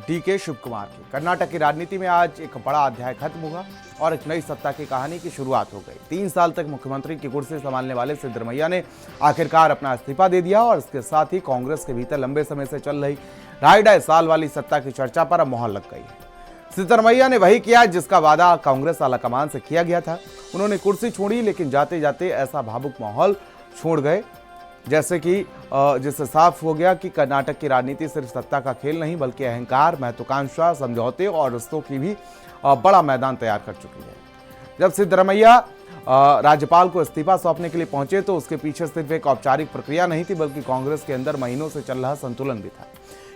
DK Shiv Kumar की। कर्नाटक की राजनीति में आज एक बड़ा अध्याय खत्म हुआ और एक नई सत्ता की कहानी की शुरुआत हो गई। 3 साल तक मुख्यमंत्री की कुर्सी संभालने वाले सिद्धरमैया ने आखिरकार अपना इस्तीफा दे दिया और इसके साथ ही कांग्रेस के भीतर लंबे समय से चल रही 2.5 साल वाली सत्ता की चर्चा पर अब मोहर लग गई है। सिद्धरमैया ने वही किया जिसका वादा कांग्रेस आलाकमान से किया गया था। उन्होंने कुर्सी छोड़ी, लेकिन जाते जाते ऐसा भावुक माहौल छोड़ गए जैसे कि जिससे साफ हो गया कि कर्नाटक की राजनीति सिर्फ सत्ता का खेल नहीं बल्कि अहंकार, महत्वाकांक्षा, समझौते और रिश्तों की भी बड़ा मैदान तैयार कर चुकी है। जब सिद्धरमैया राज्यपाल को इस्तीफा सौंपने के लिए पहुंचे तो उसके पीछे सिर्फ एक औपचारिक प्रक्रिया नहीं थी बल्कि कांग्रेस के अंदर महीनों से चल रहा संतुलन भी था।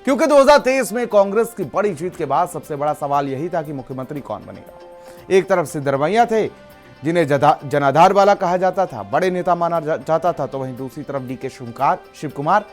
क्योंकि 2023 में कांग्रेस की बड़ी जीत के बाद सबसे बड़ा सवाल यही था कि मुख्यमंत्री कौन बनेगा। एक तरफ सिद्धरमैया थे जिन्हें जनाधार वाला कहा जाता था, बड़े नेता माना जाता था, तो वहीं दूसरी तरफ डीके शिव कुमार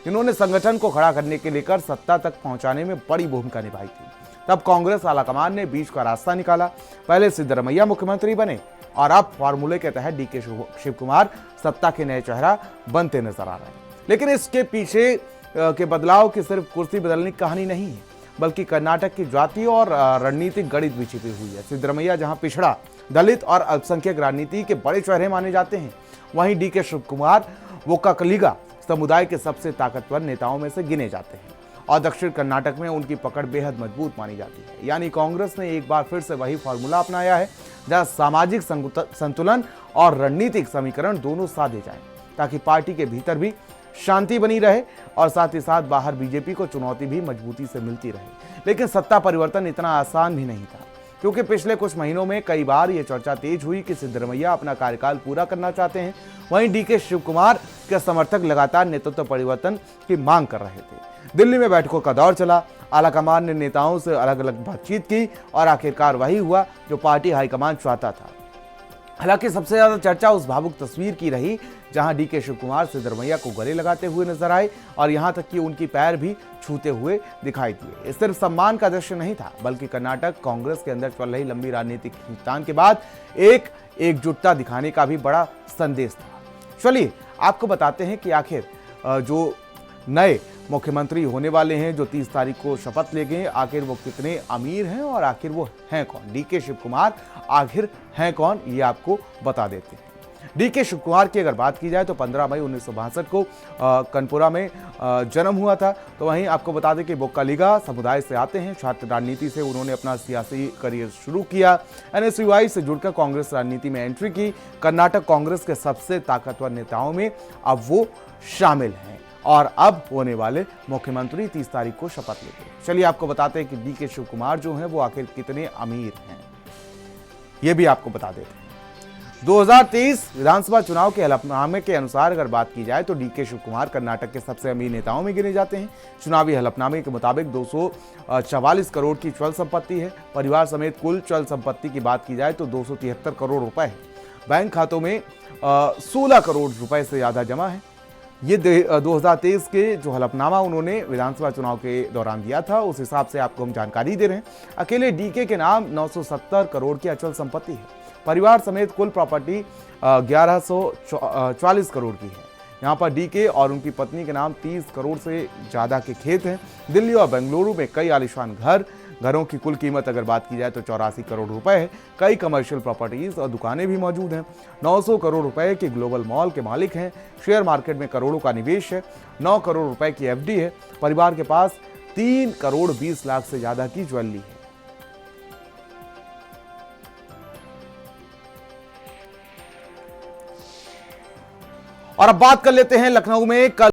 जिन्होंने संगठन को खड़ा करने के लेकर सत्ता तक पहुंचाने में बड़ी भूमिका निभाई थी। तब कांग्रेस आलाकमान ने बीच का रास्ता निकाला। पहले सिद्धरमैया मुख्यमंत्री बने और अब फॉर्मूले के तहत डीके शिव कुमार सत्ता के नए चेहरा बनते नजर आ रहे हैं। लेकिन इसके पीछे के बदलाव की सिर्फ कुर्सी बदलने की कहानी नहीं है बल्कि कर्नाटक की जातीय और रणनीतिक गणित भी छिपी हुई है। सिद्धरमैया जहां पिछड़ा, दलित और अल्पसंख्यक राजनीति के बड़े चेहरे माने जाते हैं, वहीं डीके शिव कुमार वोक्कालिगा समुदाय के सबसे ताकतवर नेताओं में से गिने जाते हैं और दक्षिण कर्नाटक में उनकी पकड़ बेहद मजबूत मानी जाती है। यानी कांग्रेस ने एक बार फिर से वही फॉर्मूला अपनाया है जहां सामाजिक संतुलन और रणनीतिक समीकरण दोनों साधे जाएं ताकि पार्टी के भीतर भी शांति बनी रहे और साथ ही साथ बाहर बीजेपी को चुनौती भी मजबूती से मिलती रहे। लेकिन सत्ता परिवर्तन इतना आसान भी नहीं था क्योंकि पिछले कुछ महीनों में कई बार यह चर्चा तेज हुई कि सिद्धरमैया अपना कार्यकाल पूरा करना चाहते हैं। वहीं डीके शिव कुमार के समर्थक लगातार नेतृत्व परिवर्तन की मांग कर रहे थे। दिल्ली में बैठकों का दौर चला, आलाकमान ने नेताओं से अलग अलग बातचीत की और आखिरकार वही हुआ जो पार्टी हाईकमान चाहता था। हालांकि सबसे ज्यादा चर्चा उस भावुक तस्वीर की रही जहां डीके शिव कुमार सिद्धरमैया को गले लगाते हुए नजर आए और यहां तक कि उनकी पैर भी छूते हुए दिखाई दिए। इस सिर्फ सम्मान का दृश्य नहीं था बल्कि कर्नाटक कांग्रेस के अंदर चल रही लंबी राजनीतिक खींचतान के बाद एकजुटता दिखाने का भी बड़ा संदेश था। चलिए आपको बताते हैं कि आखिर जो नए मुख्यमंत्री होने वाले हैं जो 30 तारीख को शपथ लेंगे, आखिर वो कितने अमीर हैं और आखिर वो हैं कौन। डीके शिव कुमार आखिर हैं कौन, ये आपको बता देते हैं। डीके शिव कुमार की अगर बात की जाए तो 15 मई 1962 को कनपुरा में जन्म हुआ था। तो वहीं आपको बता दें कि वोक्कालिगा समुदाय से आते हैं। छात्र राजनीति से उन्होंने अपना सियासी करियर शुरू किया। एनएसयूआई से जुड़कर कांग्रेस राजनीति में एंट्री की। कर्नाटक कांग्रेस के सबसे ताकतवर नेताओं में अब वो शामिल हैं और अब होने वाले मुख्यमंत्री 30 तारीख को शपथ लेंगे। चलिए आपको बताते हैं कि डीके शिव कुमार जो हैं वो आखिर कितने अमीर हैं, ये भी आपको बता देते हैं। 2023 विधानसभा चुनाव के हलफनामे के अनुसार अगर बात की जाए तो डीके शिव कुमार कर्नाटक के सबसे अमीर नेताओं में गिने जाते हैं। चुनावी हलफनामे के मुताबिक 244 करोड़ की चल संपत्ति है। परिवार समेत कुल चल संपत्ति की बात की जाए तो 273 करोड़ रुपए है। बैंक खातों में 16 करोड़ रुपए से ज्यादा जमा है। ये 2023 के जो हलफनामा उन्होंने विधानसभा चुनाव के दौरान दिया था उस हिसाब से आपको हम जानकारी दे रहे हैं। अकेले डीके के नाम 970 करोड़ की अचल संपत्ति है। परिवार समेत कुल प्रॉपर्टी 1140 करोड़ की है। यहाँ पर डीके और उनकी पत्नी के नाम 30 करोड़ से ज़्यादा के खेत हैं। दिल्ली और बेंगलुरु में कई आलीशान घरों की कुल कीमत अगर बात की जाए तो 84 करोड़ रुपए है। कई कमर्शियल प्रॉपर्टीज और दुकानें भी मौजूद हैं। 900 करोड़ रुपए के ग्लोबल मॉल के मालिक हैं। शेयर मार्केट में करोड़ों का निवेश है। 9 करोड़ रुपए की एफडी है। परिवार के पास 3 करोड़ 20 लाख से ज्यादा की ज्वेलरी है। और अब बात कर लेते हैं लखनऊ में कल